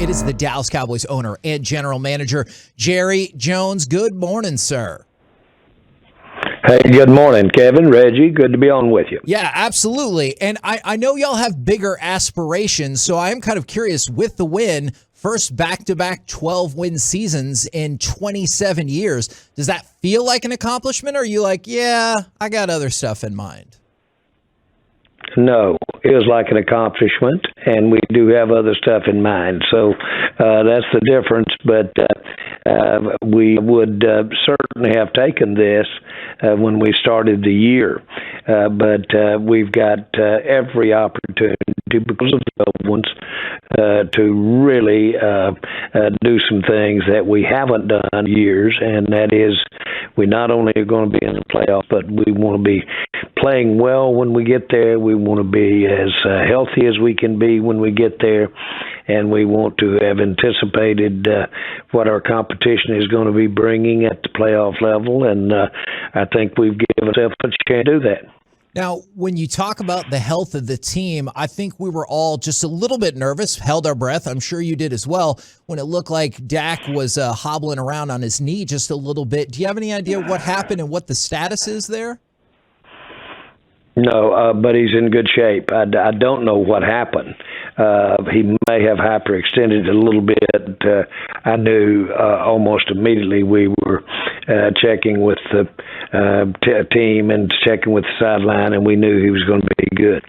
It is the Dallas Cowboys owner and general manager, Jerry Jones. Good morning, sir. Hey, good morning, Kevin, Reggie. Good to be on with you. Yeah, absolutely. And I know y'all have bigger aspirations, so I am kind of curious with the win, first back-to-back 12-win seasons in 27 years. Does that feel like an accomplishment, or are you like, yeah, I got other stuff in mind? No, it was like an accomplishment, and we do have other stuff in mind. So that's the difference. But we would certainly have taken this when we started the year. But we've got every opportunity because of the old ones to really do some things that we haven't done in years, and that is we not only are going to be in the playoffs, but we want to be playing well when we get there. We want to be as healthy as we can be when we get there, and we want to have anticipated what our competition is going to be bringing at the playoff level, and I think we've given ourselves a chance to do that. Now, when you talk about the health of the team, I think we were all just a little bit nervous, held our breath. I'm sure you did as well, when it looked like Dak was hobbling around on his knee just a little bit. Do you have any idea what happened and what the status is there? No, but he's in good shape. I don't know what happened. He may have hyperextended a little bit. I knew almost immediately. We were checking with the team and checking with the sideline, and we knew he was going to be good.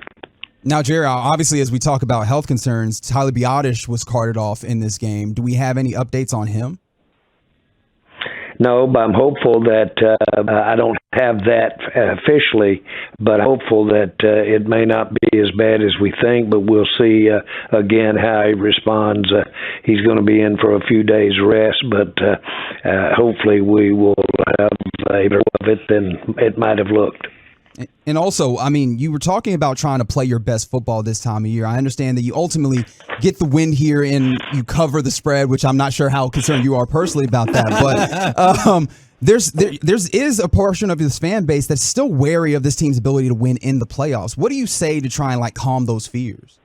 Now, Jerry, obviously, as we talk about health concerns, Tyler Biadasz was carted off in this game. Do we have any updates on him? No, but I'm hopeful that I don't have that officially, but I'm hopeful that it may not be as bad as we think, but we'll see again how he responds. He's going to be in for a few days rest, but hopefully we will have a better of it than it might have looked. And also, I mean, you were talking about trying to play your best football this time of year. I understand that you ultimately get the win here and you cover the spread, which I'm not sure how concerned you are personally about that. But there's a portion of this fan base that's still wary of this team's ability to win in the playoffs. What do you say to try and calm those fears?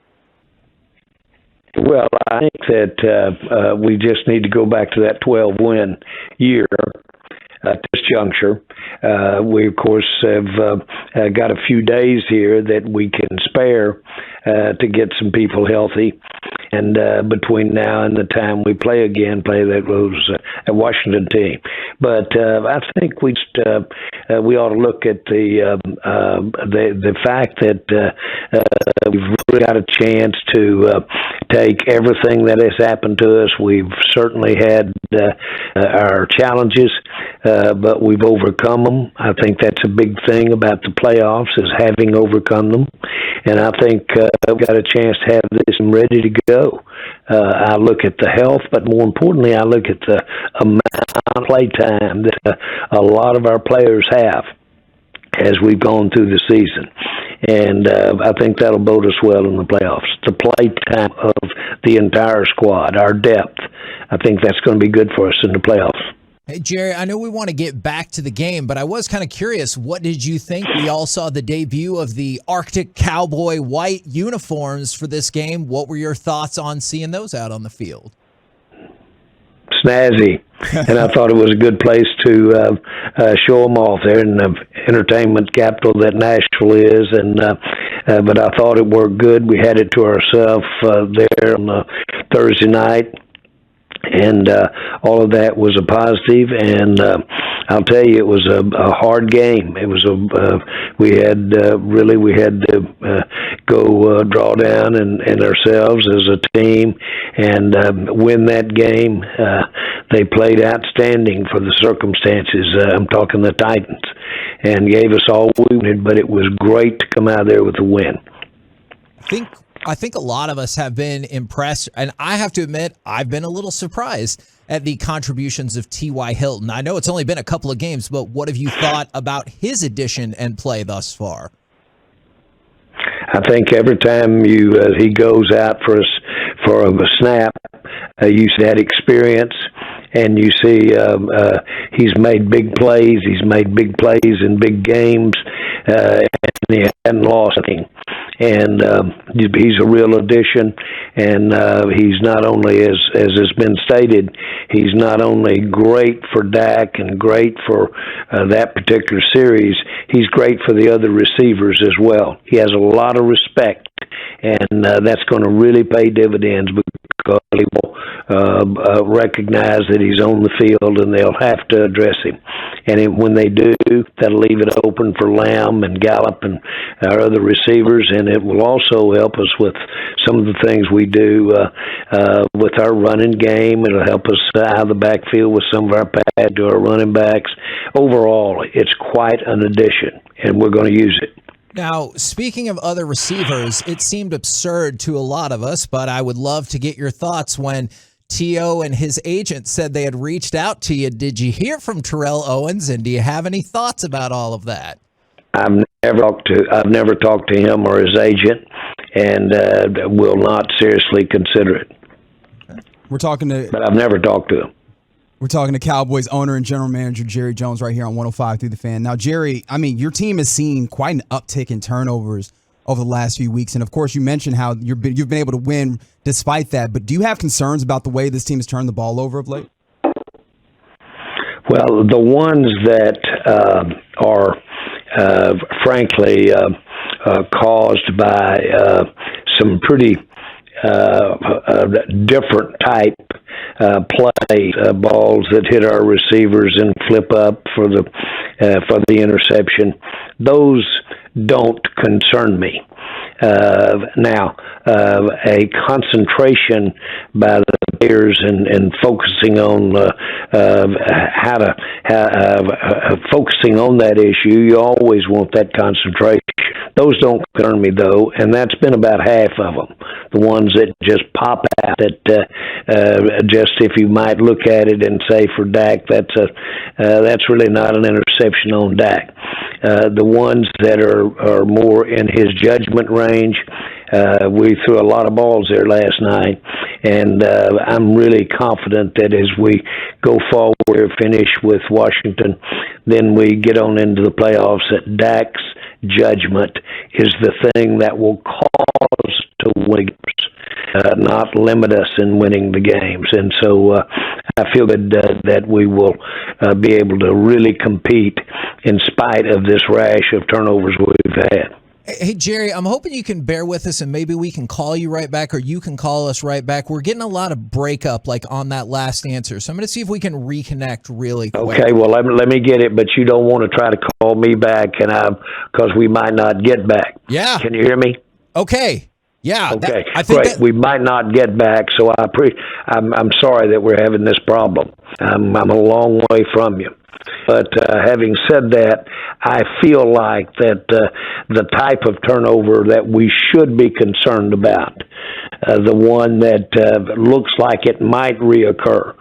Well, I think that we just need to go back to that 12-win year. At this juncture, we of course have got a few days here that we can spare to get some people healthy, and between now and the time we play those Washington team. But I think we ought to look at the fact that we've really got a chance to take everything that has happened to us. We've certainly had our challenges, but we've overcome them. I think that's a big thing about the playoffs, is having overcome them. And I think we've got a chance to have this ready to go. I look at the health, but more importantly, I look at the amount of play time that a lot of our players have as we've gone through the season. And I think that'll bode us well in the playoffs. The play time of the entire squad, our depth, I think that's going to be good for us in the playoffs. Hey, Jerry, I know we want to get back to the game, but I was kind of curious, what did you think? We all saw the debut of the Arctic Cowboy white uniforms for this game. What were your thoughts on seeing those out on the field? Snazzy, and I thought it was a good place to show them off there in the entertainment capital that Nashville is, and but I thought it worked good. We had it to ourselves there on Thursday night, and all of that was a positive, and I'll tell you, it was a hard game. It was we had to go draw down and ourselves as a team and win that game. They played outstanding for the circumstances. I'm talking the Titans, and gave us all we wanted, but it was great to come out of there with a win. I think a lot of us have been impressed, and I have to admit, I've been a little surprised at the contributions of T.Y. Hilton. I know it's only been a couple of games, but what have you thought about his addition and play thus far? I think every time he goes out for a snap, you see that experience, and you see he's made big plays. He's made big plays in big games, and he hadn't lost anything. And he's a real addition, and he's not only, as has been stated, he's not only great for Dak and great for that particular series, he's great for the other receivers as well. He has a lot of respect, and that's going to really pay dividends because he will recognize that he's on the field, and they'll have to address him. And when they do, that'll leave it open for Lamb and Gallup and our other receivers, and it will also help us with some of the things we do with our running game. It'll help us out of the backfield with some of our pads to our running backs. Overall, it's quite an addition, and we're going to use it. Now, speaking of other receivers, it seemed absurd to a lot of us, but I would love to get your thoughts when T.O. and his agent said they had reached out to you. Did you hear from Terrell Owens, and do you have any thoughts about all of that? I've never talked to him or his agent, and will not seriously consider it. But I've never talked to him. We're talking to Cowboys owner and general manager Jerry Jones right here on 105 Through the Fan. Now, Jerry, I mean, your team has seen quite an uptick in turnovers over the last few weeks, and of course, you mentioned how you've been able to win despite that. But do you have concerns about the way this team has turned the ball over of late? Well, the ones that are frankly caused by some pretty different type play balls that hit our receivers and flip up for the interception. Those don't concern me. Now, a concentration by the players and focusing on focusing on that issue, you always want that concentration. Those don't concern me, though, and that's been about half of them. The ones that just pop out, that just if you might look at it and say for Dak, that's really not an interception on Dak. The ones that are more in his judgment range, we threw a lot of balls there last night, and I'm really confident that as we go forward or finish with Washington, then we get on into the playoffs, that Dak's judgment is the thing that will cause to win games, not limit us in winning the games. And so I feel that we will be able to really compete in spite of this rash of turnovers we've had. Hey, Jerry, I'm hoping you can bear with us and maybe we can call you right back or you can call us right back. We're getting a lot of breakup on that last answer. So I'm going to see if we can reconnect really quick. Okay, well, let me get it, but you don't want to try to call me back because we might not get back. Yeah. Can you hear me? Okay. Yeah. Okay, I think great. We might not get back, so I'm sorry that we're having this problem. I'm a long way from you. But having said that, I feel like that the type of turnover that we should be concerned about, the one that looks like it might reoccur.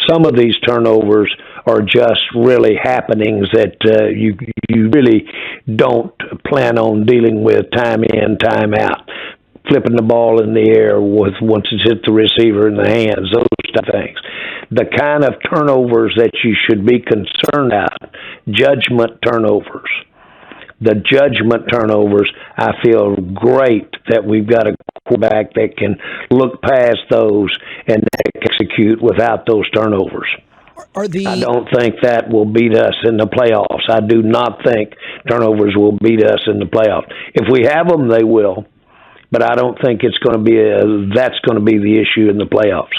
Some of these turnovers are just really happenings that you really don't plan on dealing with time in, time out. Flipping the ball in the air once it's hit the receiver in the hands, those type of things. The kind of turnovers that you should be concerned about, judgment turnovers. The judgment turnovers, I feel great that we've got a quarterback that can look past those and execute without those turnovers. I don't think that will beat us in the playoffs. I do not think turnovers will beat us in the playoffs. If we have them, they will. But I don't think it's going to be that's going to be the issue in the playoffs.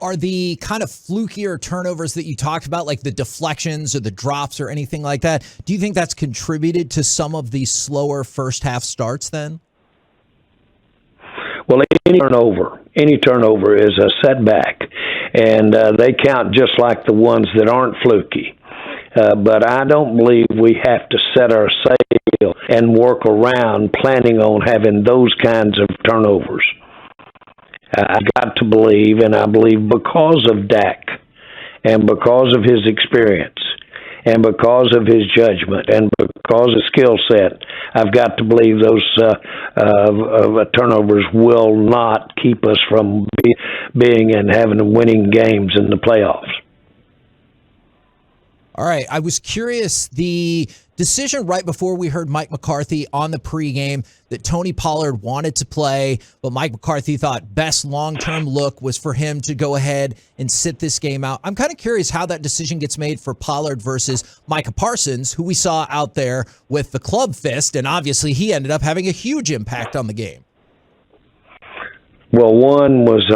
Are the kind of flukier turnovers that you talked about, like the deflections or the drops or anything like that, do you think that's contributed to some of the slower first half starts then? Well, any turnover is a setback, and they count just like the ones that aren't fluky. But I don't believe we have to set our sail and work around planning on having those kinds of turnovers. I got to believe, and I believe because of Dak and because of his experience and because of his judgment and because of skill set, I've got to believe those turnovers will not keep us from being and having winning games in the playoffs. All right. I was curious, the decision right before we heard Mike McCarthy on the pregame that Tony Pollard wanted to play, but Mike McCarthy thought best long-term look was for him to go ahead and sit this game out. I'm kind of curious how that decision gets made for Pollard versus Micah Parsons, who we saw out there with the club fist, and obviously he ended up having a huge impact on the game. Well, one was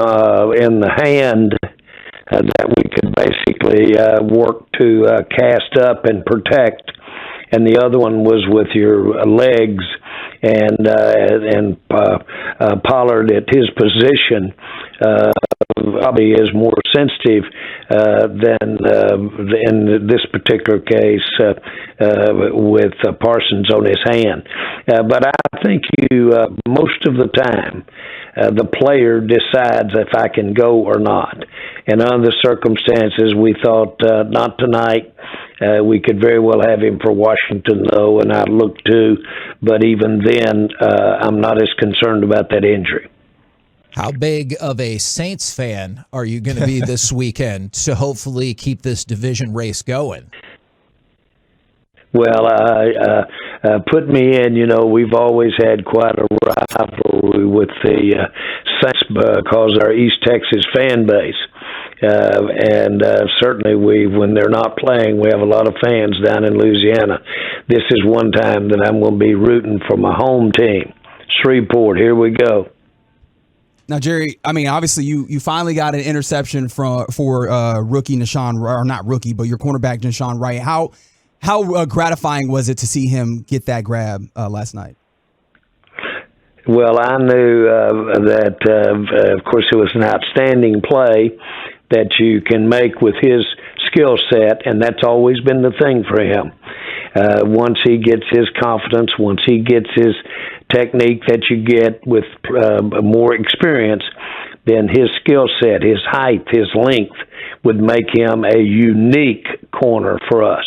in the hand that we could basically work to cast up and protect, and the other one was with your legs, and Pollard at his position probably is more sensitive than in this particular case with Parsons on his hand. But I think most of the time, the player decides if I can go or not. And under the circumstances, we thought not tonight. We could very well have him for Washington, though, and I look too. But even then, I'm not as concerned about that injury. How big of a Saints fan are you going to be this weekend to hopefully keep this division race going? Well, put me in. You know, we've always had quite a rivalry with the Saints because our East Texas fan base. And certainly when they're not playing, we have a lot of fans down in Louisiana. This is one time that I'm going to be rooting for my home team, Shreveport. Here we go. Now, Jerry, I mean, obviously you finally got an interception for rookie Nahshon, or not rookie, but your cornerback Nahshon Wright. How gratifying was it to see him get that grab last night? Well, I knew that, of course, it was an outstanding play that you can make with his skill set, and that's always been the thing for him. Once he gets his confidence, once he gets his technique that you get with more experience, then his skill set, his height, his length would make him a unique corner for us.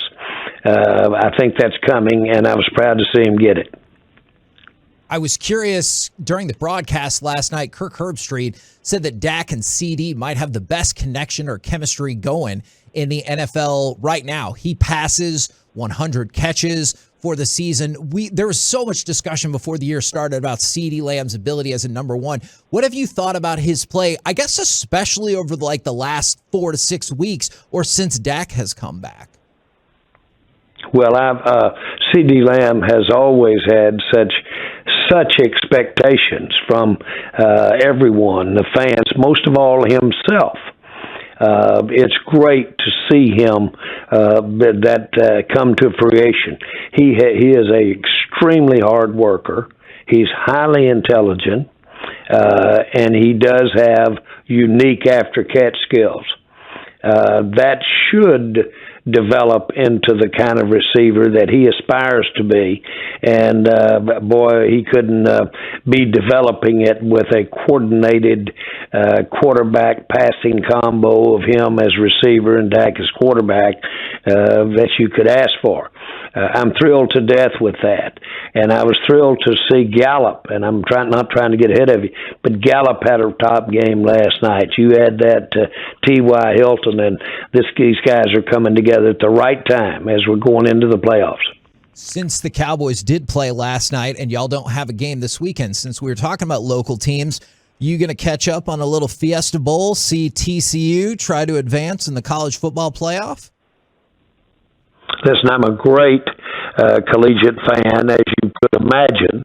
I think that's coming, and I was proud to see him get it. I was curious, during the broadcast last night, Kirk Herbstreit said that Dak and CD might have the best connection or chemistry going in the NFL right now. He passes 100 catches for the season. There was so much discussion before the year started about CD Lamb's ability as a number one. What have you thought about his play, I guess especially over the last 4 to 6 weeks or since Dak has come back? Well, CD Lamb has always had such expectations from everyone, the fans, most of all himself. It's great to see him come to fruition. He is a extremely hard worker. He's highly intelligent, and he does have unique after-catch skills. That should develop into the kind of receiver that he aspires to be. And, boy, he couldn't be developing it with a coordinated quarterback passing combo of him as receiver and Dak as quarterback that you could ask for. I'm thrilled to death with that. And I was thrilled to see Gallup, and I'm not trying to get ahead of you, but Gallup had a top game last night. You had that T.Y. Hilton, and these guys are coming together at the right time as we're going into the playoffs. Since the Cowboys did play last night and y'all don't have a game this weekend, since we were talking about local teams, you going to catch up on a little Fiesta Bowl, see TCU try to advance in the college football playoff? Listen, I'm a great collegiate fan, as you could imagine,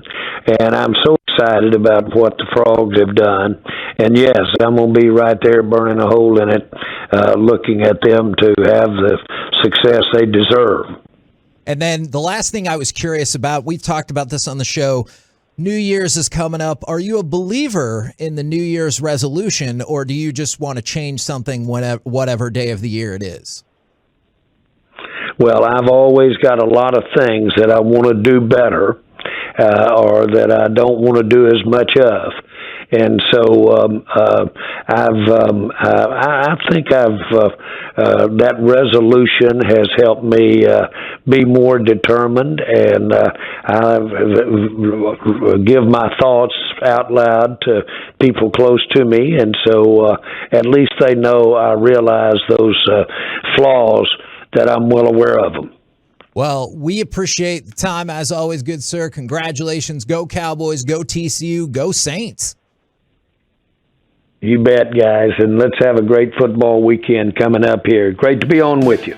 and I'm so excited about what the Frogs have done. And yes, I'm going to be right there burning a hole in it, looking at them to have the success they deserve. And then the last thing I was curious about, we've talked about this on the show, New Year's is coming up. Are you a believer in the New Year's resolution, or do you just want to change something whatever day of the year it is? Well, I've always got a lot of things that I want to do better or that I don't want to do as much of. And so I think that resolution has helped me be more determined, and I give my thoughts out loud to people close to me, and so at least they know I realize those flaws, that I'm well aware of them. Well, we appreciate the time as always, good sir. Congratulations. Go Cowboys, go TCU, go Saints. You bet, guys, and let's have a great football weekend coming up here. Great to be on with you.